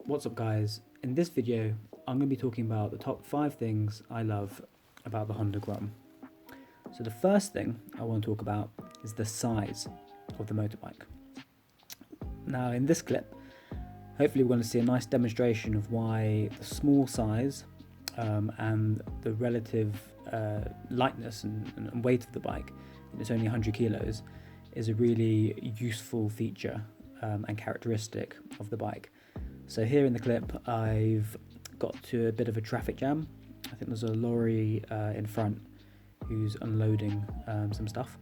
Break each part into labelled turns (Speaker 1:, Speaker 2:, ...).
Speaker 1: What's up guys, in this video I'm going to be talking about the top 5 things I love about the Honda Grom. So the first thing I want to talk about is the size of the motorbike. Now in this clip, hopefully we're going to see a nice demonstration of why the small size and the relative lightness and weight of the bike, it's only 100 kilos, is a really useful feature and characteristic of the bike. So here in the clip, I've got to a bit of a traffic jam. I think there's a lorry in front who's unloading some stuff.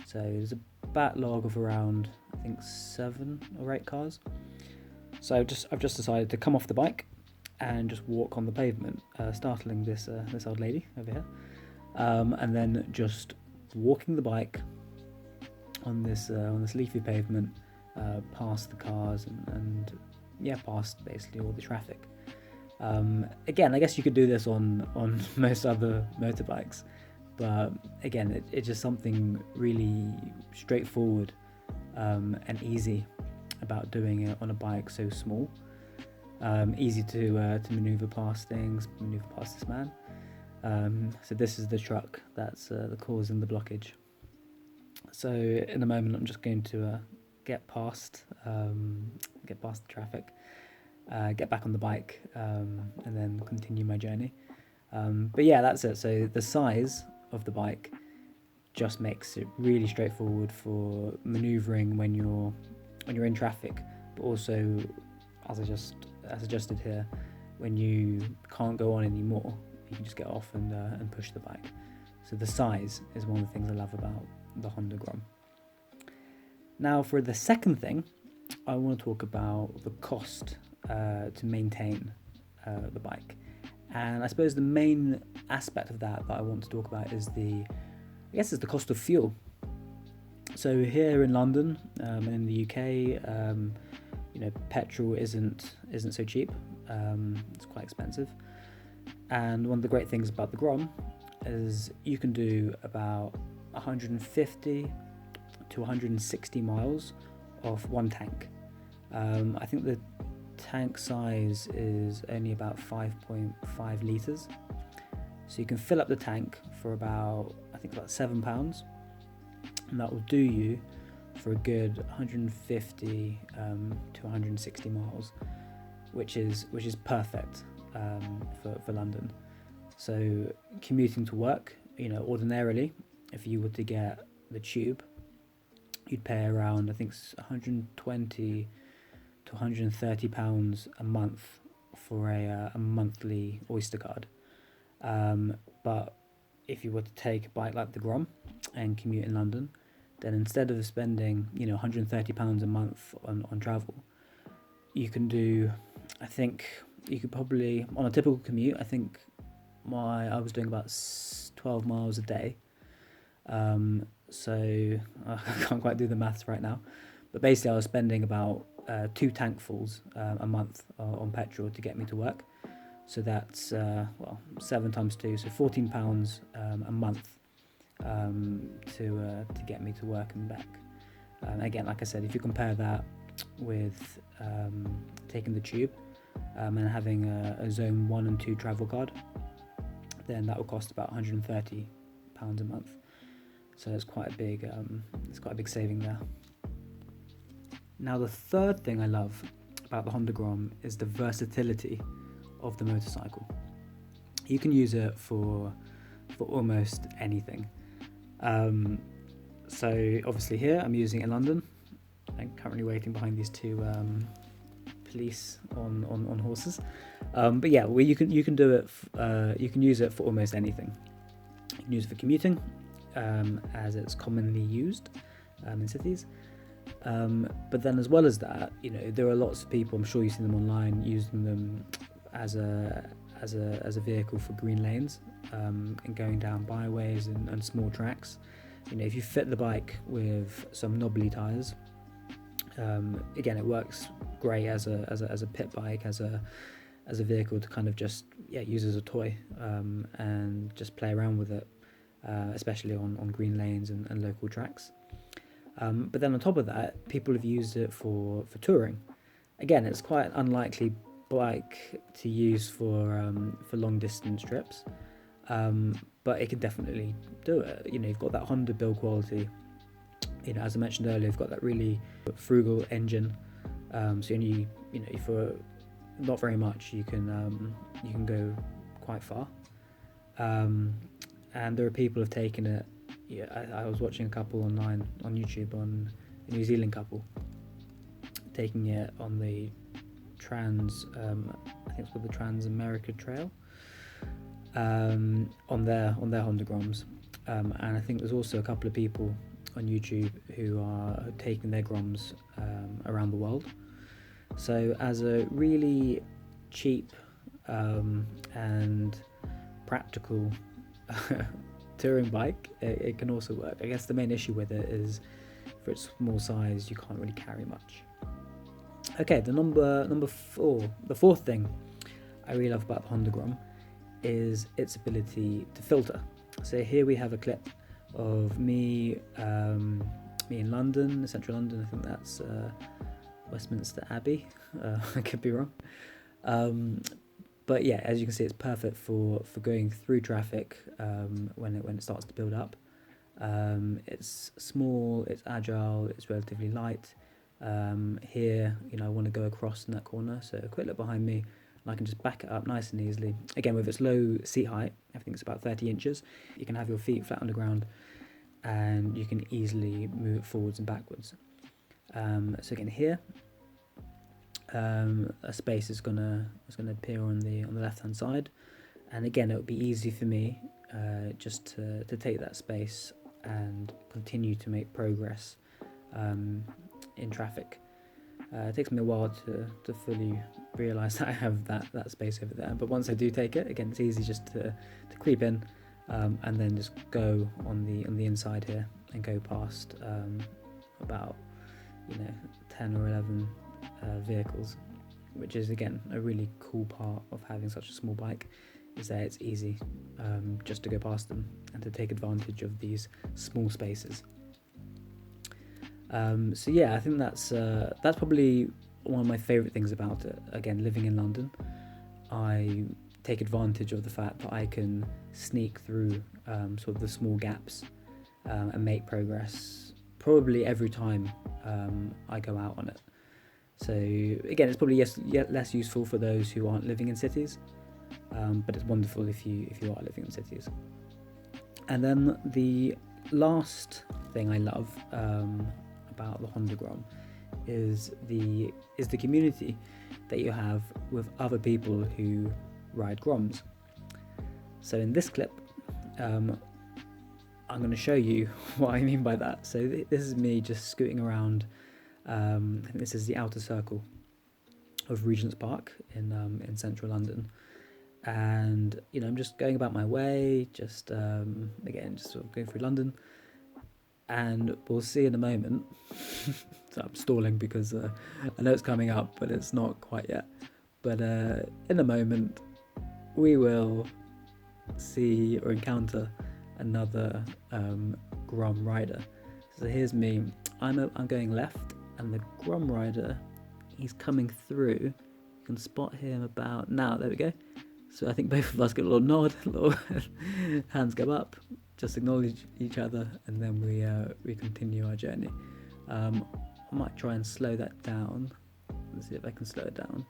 Speaker 1: So there's a backlog of around, I think 7 or 8 cars. So I've just decided to come off the bike and just walk on the pavement, startling this old lady over here, and then just walking the bike on this leafy pavement, past the cars and past basically all the traffic. Again, I guess you could do this on most other motorbikes, but again, it's just something really straightforward and easy about doing it on a bike so small. Easy to maneuver past things, maneuver past this man. So this is the truck that's causing the blockage. So in a moment, I'm just going to get past the traffic, get back on the bike, and then continue my journey. But yeah, that's it. So the size of the bike just makes it really straightforward for maneuvering when you're in traffic, but also, as adjusted here, when you can't go on anymore, you can just get off and push the bike. So the size is one of the things I love about the Honda Grom. Now for the second thing, I want to talk about the cost to maintain the bike. And I suppose the main aspect of that I want to talk about is the cost of fuel. So here in London and in the UK, petrol isn't so cheap. It's quite expensive. And one of the great things about the Grom is you can do about 150 to 160 miles off one tank. I think the tank size is only about 5.5 litres. So you can fill up the tank for about £7, and that will do you for a good 150 to 160 miles, which is perfect for London. So commuting to work, ordinarily, if you were to get the tube, you'd pay around, I think, 120 to 130 pounds a month for a monthly Oyster card. But if you were to take a bike like the Grom and commute in London, then instead of spending 130 pounds a month on travel, you can do, I think you could probably, on a typical commute, I think I was doing about 12 miles a day. So I can't quite do the maths right now, but basically I was spending about 2 tankfuls a month on petrol to get me to work. So that's 7 times 2, so £14 a month to get me to work and back. Again, like I said, if you compare that with taking the tube and having a zone 1 and 2 travel card, then that will cost about £130 a month. So it's quite a big saving there. Now the third thing I love about the Honda Grom is the versatility of the motorcycle. You can use it for almost anything. So obviously here I'm using it in London. I'm currently waiting behind these 2 police on horses. But yeah, you can do it. You can use it for almost anything. You can use it for commuting, as it's commonly used in cities. But then as well as that, there are lots of people, I'm sure you've seen them online, using them as a vehicle for green lanes and going down byways and small tracks. If you fit the bike with some knobbly tyres, again, it works great as a pit bike, as a vehicle to kind of just use as a toy and just play around with it, especially on green lanes and local tracks. But then on top of that, people have used it for touring. Again, it's quite unlikely bike to use for long distance trips, but it can definitely do it. You know, you've got that Honda build quality. You know, as I mentioned earlier, you've got that really frugal engine. So you know, for not very much, you can go quite far. And there are people who have taken it. Yeah, I was watching a couple online on YouTube, on a New Zealand couple taking it on the I think it's called the Trans America Trail, on their Honda Groms, and I think there's also a couple of people on YouTube who are taking their Groms around the world. So as a really cheap and practical touring bike, it can also work. I guess the main issue with it is for its small size, you can't really carry much. Okay, the fourth thing I really love about the Honda Grom is its ability to filter. So here we have a clip of me in London, central London. I think that's Westminster Abbey. I could be wrong. But yeah, as you can see, it's perfect for going through traffic when it starts to build up. It's small, it's agile, it's relatively light. Here, you know, I want to go across in that corner, so a quick look behind me, and I can just back it up nice and easily. Again, with its low seat height, I think it's about 30 inches, you can have your feet flat on the ground, and you can easily move it forwards and backwards. So again, here, a space is gonna appear on the left hand side, and again, it would be easy for me just to take that space and continue to make progress in traffic. It takes me a while to fully realise that I have that space over there, but once I do take it, again, it's easy just to creep in and then just go on the inside here and go past about 10 or 11 vehicles, which is again a really cool part of having such a small bike, is that it's easy just to go past them and to take advantage of these small spaces. So yeah, I think that's probably one of my favourite things about it. Again, living in London, I take advantage of the fact that I can sneak through sort of the small gaps and make progress probably every time I go out on it. So again, it's probably less useful for those who aren't living in cities, but it's wonderful if you are living in cities. And then the last thing I love about the Honda Grom is the community that you have with other people who ride Groms. So in this clip, I'm going to show you what I mean by that. So this is me just scooting around. I think this is the outer circle of Regent's Park in central London, and I'm just going about my way, just again, just sort of going through London. And we'll see in a moment. So I'm stalling because I know it's coming up, but it's not quite yet. But in a moment, we will see or encounter another Grom rider. So here's me. I'm going left, and the Grom rider, he's coming through. You can spot him about now. There we go. So I think both of us get a little nod, little hands go up, just acknowledge each other, and then we continue our journey. I might try and slow that down. Let's see if I can slow it down.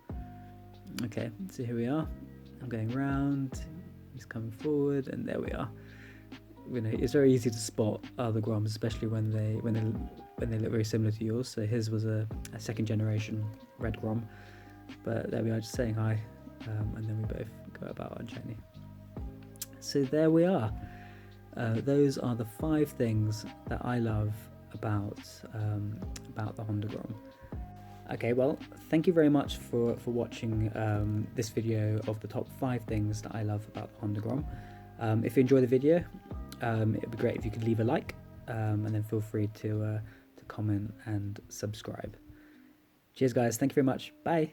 Speaker 1: Okay, so here we are. I'm going round. He's coming forward, and there we are. It's very easy to spot other Groms, especially when they look very similar to yours. So his was a second generation red Grom, but there we are, just saying hi, and then we both go about our journey. So there we are. Those are the 5 things that I love about the Honda Grom. Okay, well, thank you very much for watching this video of the top 5 things that I love about the Honda Grom. If you enjoy the video, it would be great if you could leave a like, and then feel free to comment and subscribe. Cheers guys, thank you very much, bye.